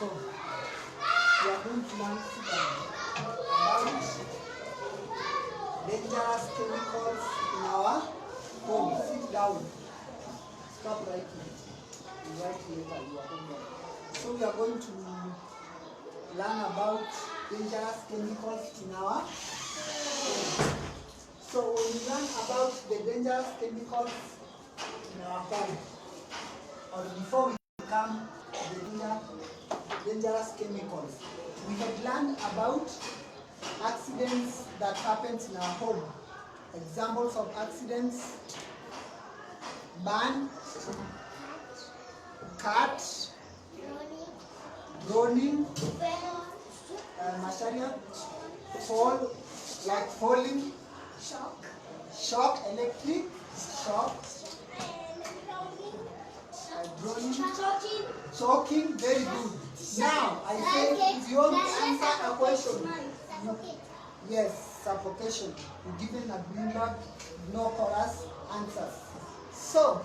So, we are going to learn about dangerous chemicals in our home. Sit down. Stop writing. You write later. You are homework. So we are going to learn about dangerous chemicals in our home. So when we learn about the dangerous chemicals in our home, or before we come to the dangerous chemicals, we have learned about accidents that happen in our home. Examples of accidents: burn, cut, drowning, material, fall, like falling, shock, electric, shock, drowning, choking. Very good. Now, I say if you want to answer a question, yes, suffocation. You're given a green bag, no chorus answers. So,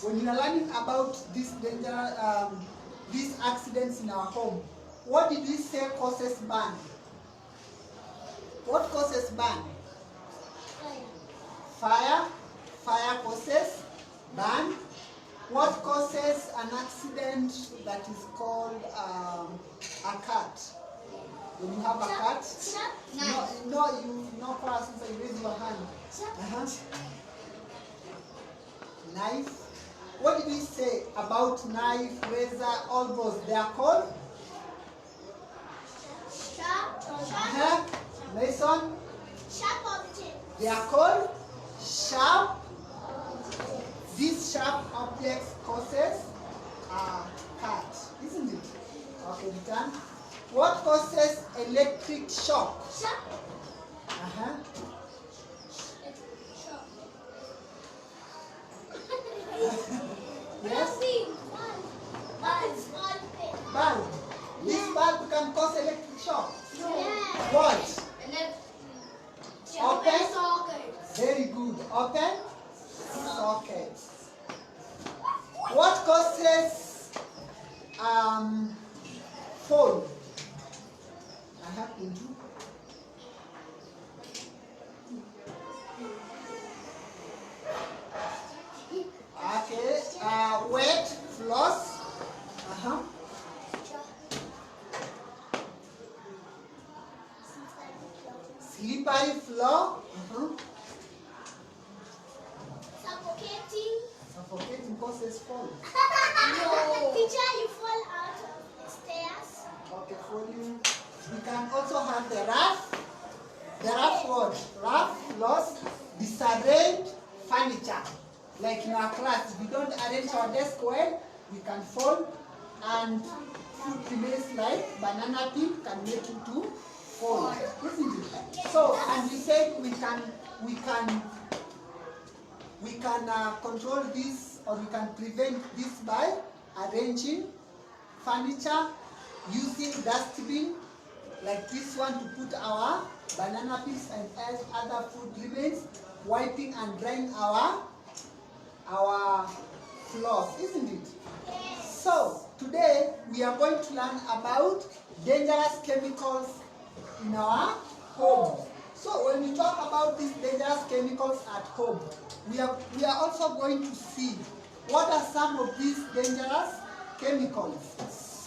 when you are learning about these these accidents in our home, what did we say causes burn? What causes burn? Fire. Fire causes burn. What causes an accident that is called a cut? When you have a cut, no person, so you raise your hand. Knife. What did we say about knife, razor, all those? They are called? Sharp. Mason? Sharp object. They are called sharp. These sharp objects causes a cut, isn't it? Okay, return. What causes electric shock? Shock. Yes? Bulb. Bulb. This bulb can cause electric shock. Yeah. What? Open. Socket. Very good. Open socket. What causes fall? I have into. Okay. Wet floss. Slippery floor. Suffocating causes fall. No. Teacher, you fall out of the stairs. Okay, falling. We can also have the rough word. Rough floors, disarranged furniture. Like in our class, if we don't arrange our desk well, we can fall, and food remains like banana peel can make you to fall, isn't it? So, and we said we can control this, or we can prevent this by arranging furniture, using dustbin like this one to put our banana peels and other food remains, wiping and drying our floors, isn't it? Yes. So today we are going to learn about dangerous chemicals in our home. So when we talk about these dangerous chemicals at home, we are also going to see what are some of these dangerous chemicals,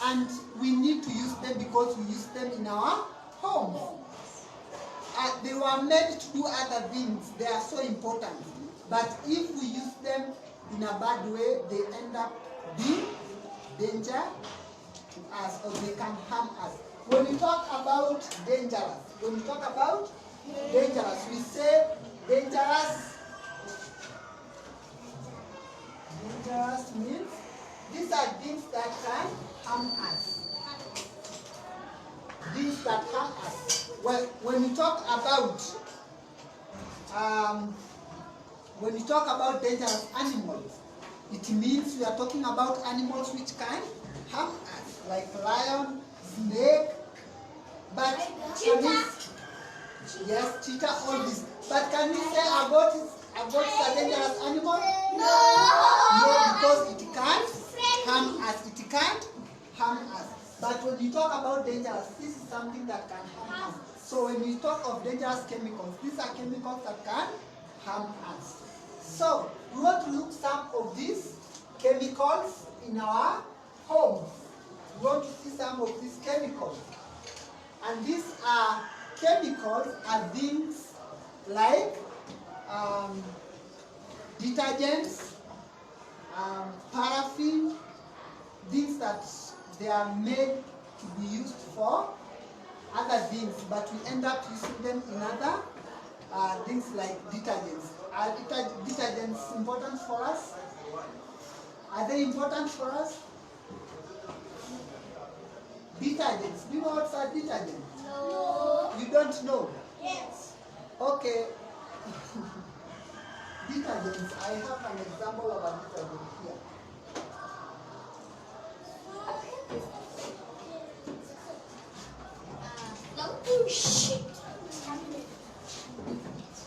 and we need to use them because we use them in our home. They were made to do other things. They are so important, but if we use them in a bad way, they end up being danger to us, or they can harm us. When we talk about dangerous, we say dangerous. Dangerous means these are things that can harm us. Things that harm us. Well, when we talk about dangerous animals, it means we are talking about animals which can harm us, like lion, snake, but yes, cheetah, all this. But can we say a goat is a dangerous animal? No, because it can't harm us. It can't harm us. But when you talk about dangerous, this is something that can harm us. So when we talk of dangerous chemicals, these are chemicals that can harm us. So we want to look some of these chemicals in our homes. We want to see some of these chemicals. And these are chemicals are things like detergents, paraffin, things that they are made to be used for other things, but we end up using them in other things like detergents. Are detergents important for us? Are they important for us? Detergents. Do you know what's a detergent? No. You don't know? Yes. Okay. Detergents. I have an example of a detergent here. Oh shit.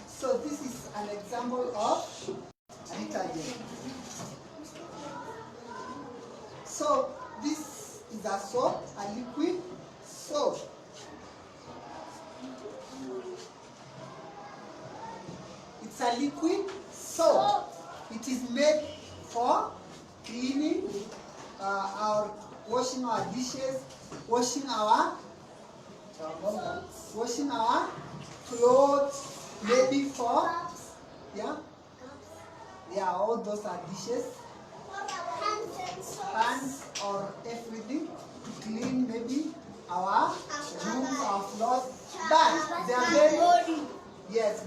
So this is an example of detergent. So this is a soap, a liquid soap. It's a liquid soap. It is made for cleaning our washing our dishes, washing our clothes, maybe for all those are dishes, hands or everything to clean maybe our rooms, our floors. But they are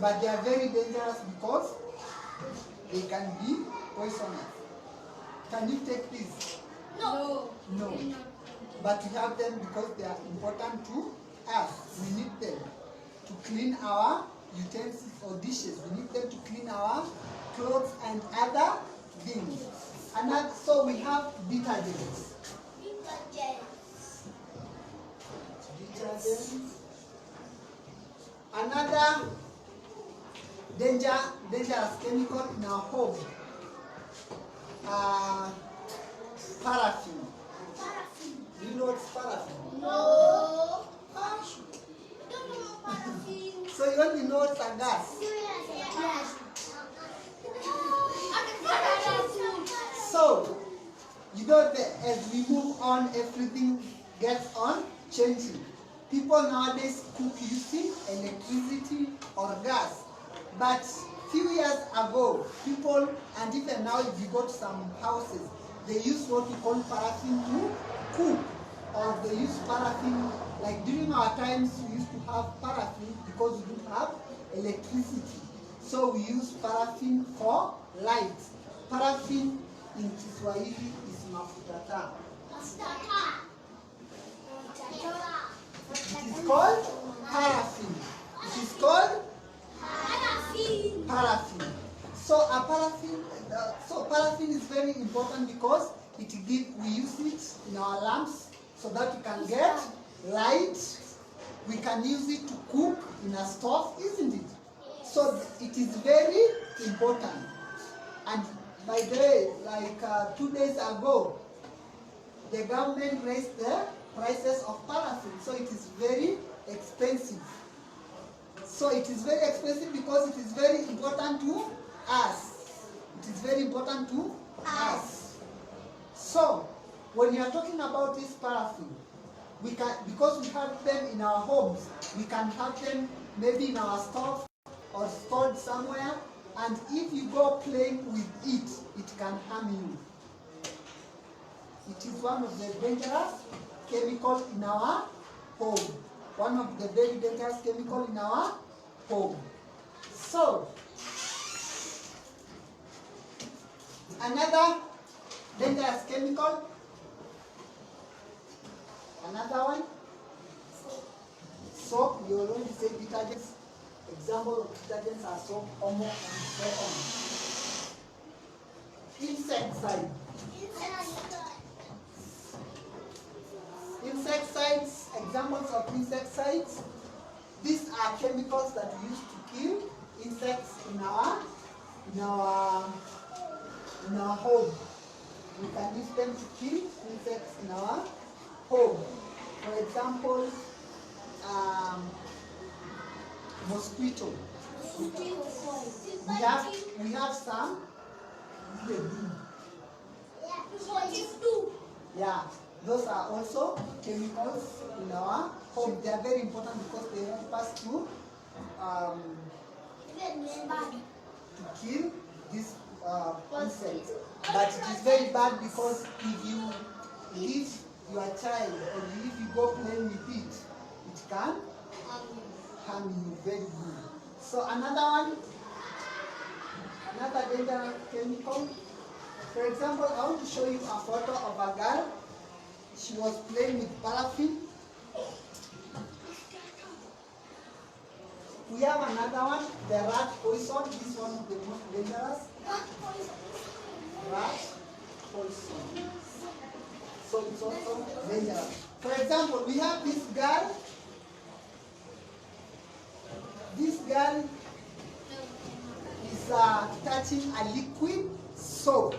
but they are very dangerous because they can be poisonous. Can you take this? No. No. But we have them because they are important to us. We need them to clean our utensils or dishes. We need them to clean our clothes and other things. And so we have detergents. Detergents. Another dangerous chemical in our home. Paraffin. Do you know what's paraffin? No. So you only know it's a gas. So you know that as we move on, everything gets on changing. People nowadays cook using electricity or gas. But few years ago, people, and even now if you go to some houses, they use what we call paraffin to cook. Or they use paraffin, like during our times we used to have paraffin because we didn't have electricity. So we use paraffin for light. Paraffin in Kiswahili is mafuta taa. It is called paraffin. It is called paraffin. So paraffin is very important because we use it in our lamps so that we can get light. We can use it to cook in a stove, isn't it? So it is very important. And by the way, like 2 days ago, the government raised the prices of paraffin. So it is very expensive. So it is very expensive because it is very important to us. It is very important to us. So when you are talking about this paraffin, we can, because we have them in our homes, we can have them maybe in our stove or stored somewhere, and if you go playing with it, it can harm you. It is one of the dangerous chemicals in our home. One of the very dangerous chemicals in our home. So, another dangerous chemical. Another one. Soap. You already said detergents. Example of detergents are soap, omo, and so on. Insecticide. Insecticides. Examples of insecticides. These are chemicals that we use to kill insects in our home. We can use them to kill insects in our home. example, mosquito. We have some. Yeah, those are also chemicals in our home. They are very important because they help us to kill this insect. But it is very bad because if you leave your child or if you go play with it, it can harm you very good. So another dangerous chemical. For example, I want to show you a photo of a girl. She was playing with paraffin. We have another one, the rat poison. This one is the most dangerous. Rat poison. So it's also dangerous. For example, we have this girl. This girl is touching a liquid soap.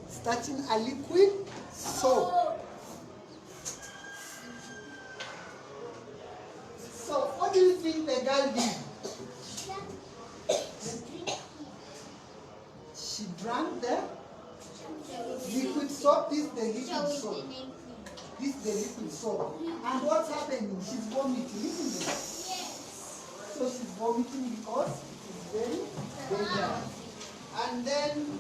It's touching a liquid soap. So what do you think the girl did? She drank the liquid soap. This is the liquid soap. This is the liquid soap. And what's happening? She's vomiting, isn't it? So she's vomiting because it is very dangerous. And then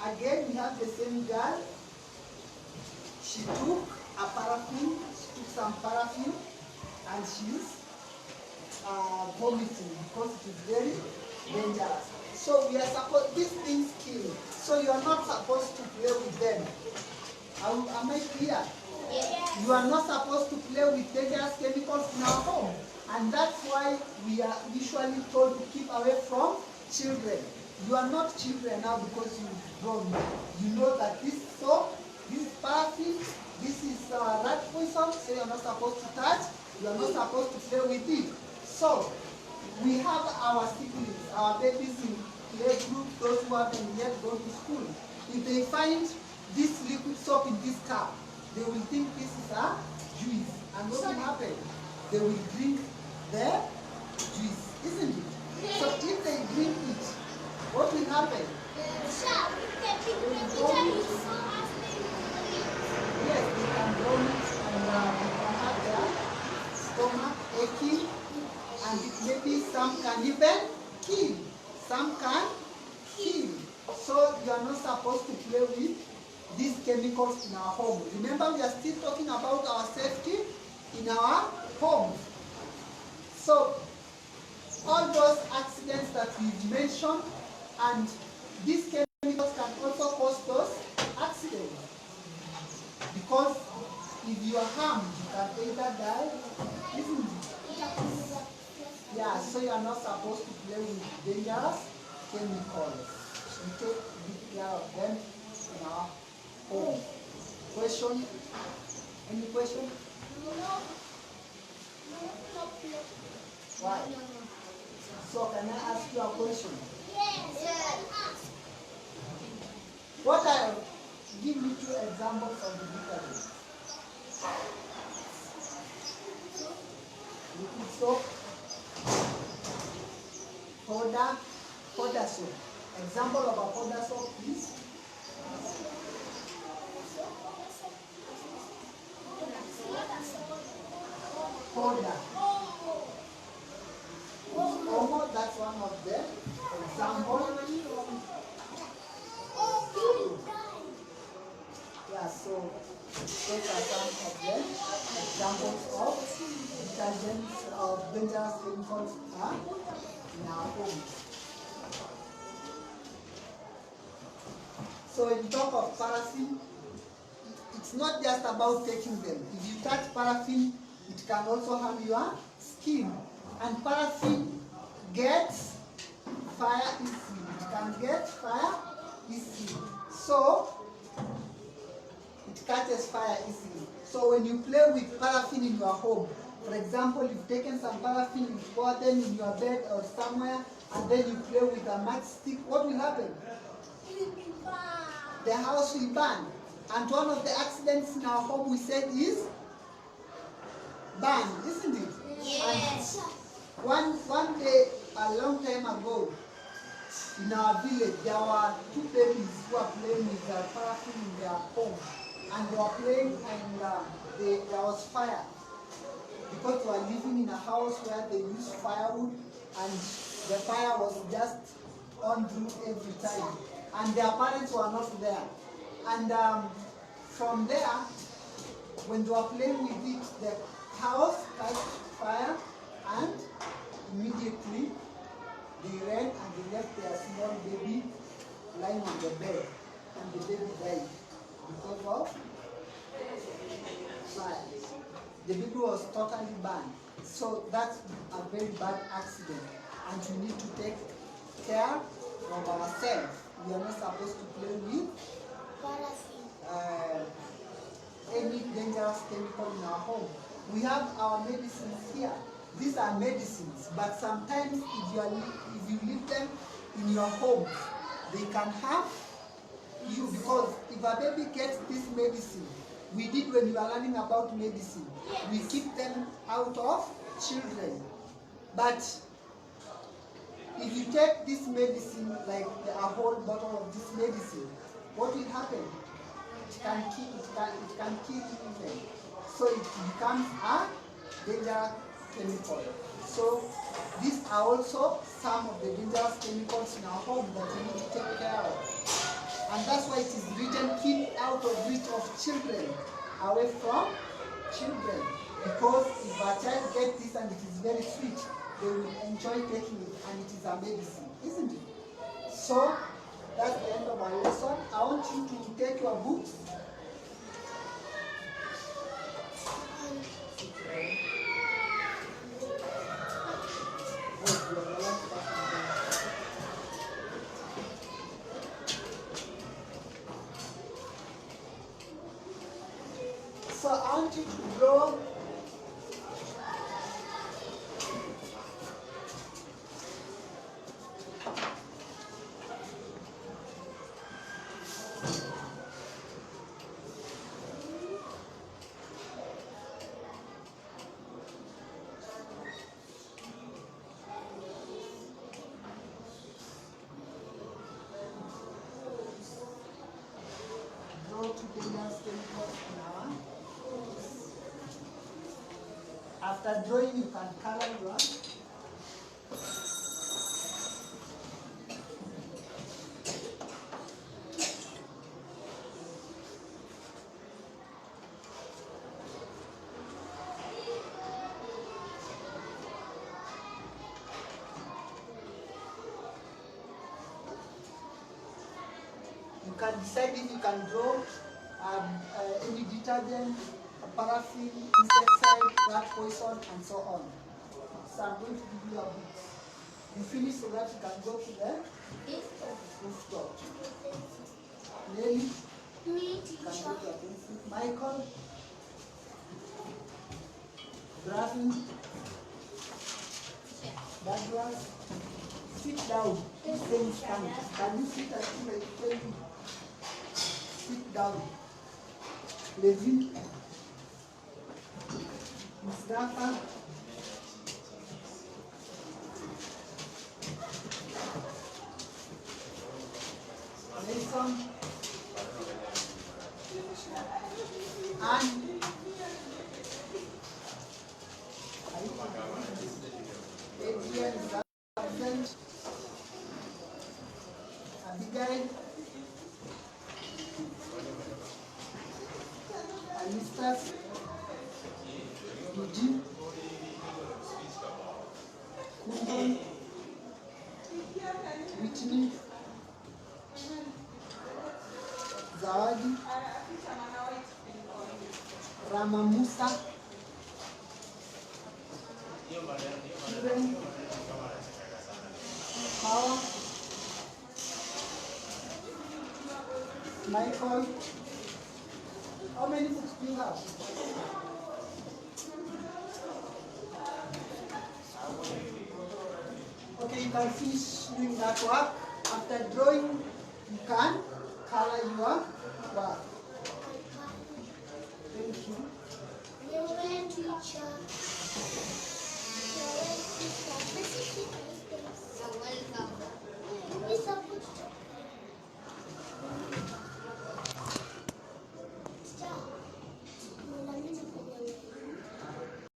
again we have the same girl. She took a paraffin. She took some paraffin. And she's vomiting because it is very dangerous. So we are supposed, these things kill. So you are not supposed to play with them. Am I clear? Yes. You are not supposed to play with dangerous chemicals in our home. And that's why we are usually told to keep away from children. You are not children now because you've grown. You know that this soap, this paraffin, this is rat poison, so you are not supposed to touch. You are not supposed to play with it. So, we have our siblings, our babies in play group, those who haven't yet gone to school. If they find this liquid soap in this cup, they will think this is a juice. And what will happen? They will drink the juice, isn't it? So if they drink it, what will happen? Yes, they can vomit and they can have their stomach aching, and maybe some can even kill. Some can kill. So you are not supposed to play with these chemicals in our home. Remember, we are still talking about our safety in our homes. So all those accidents that we've mentioned, and these chemicals can also cause those accidents. Because if you are harmed, you can either die, isn't it? Yeah, so you are not supposed to play with dangerous chemicals. We take good care of them in our home. Question? Any question? No. Why? So can I ask you a question? Yes. What are, give me 2 examples of the detergent. Liquid soap, powder soap. Example of a powder soap is powder. Omo, that's one of them. Example. Yeah, so those are some of them. Examples of detergents of dangerous chemicals in our homes. So when you talk of paraffin, it's not just about taking them. If you touch paraffin, it can also harm your skin. And paraffin gets fire easily. It can get fire easily. So it catches fire easily. So when you play with paraffin in your home, for example, you've taken some paraffin, you pour them in your bed or somewhere, and then you play with a matchstick, what will happen? The house will burn. And one of the accidents in our home we said is burn, isn't it? Yes. And one day, a long time ago, in our village, there were two babies who were playing with their paraffin in their home. And they were playing and there was fire. Because they were living in a house where they used firewood and the fire was just on through every time. And their parents were not there. And from there, when they were playing with it, the house catch fire and immediately they ran and they left their small baby lying on the bed, and the baby died because of fire. The baby was totally burned. So that's a very bad accident, and we need to take care of ourselves. We are not supposed to play with any dangerous chemical in our home. We have our medicines here. These are medicines, but sometimes if you leave them in your home, they can harm you, because if a baby gets this medicine, we did when we were learning about medicine, we keep them out of children. But if you take this medicine, like a whole bottle of this medicine, what will happen? It can kill even. So it becomes a dangerous chemical. So these are also some of the dangerous chemicals in our home that we need to take care of. And that's why it is written, keep out of reach of children, away from children. Because if a child gets this and it is very sweet, they will enjoy taking it, and it is a medicine, isn't it? So that's the end of our lesson. I want you to take your books. So I want you to draw two dangerous chemicals in our homes. After drawing, you can color your You can decide if you can draw any detergent, paraffin, insecticide, rat poison, and so on. So I'm going to give you a book. You finish so that you can go to the rooftop. Nelly, you can go to the rooftop. Michael, Bravi, Douglas, sit down. Then stand. Can you sit until I tell you? Sit down. Levin, Mustafa, Nelson, and Adrian is absent. Abigail, Alistas, Eugene, Kundon, Whitney, Zawadi, Rama Musa, Kiren, Power, Michael. How many books do you have? Okay, you can finish doing that work. After drawing, you can color your work. making? Teacher.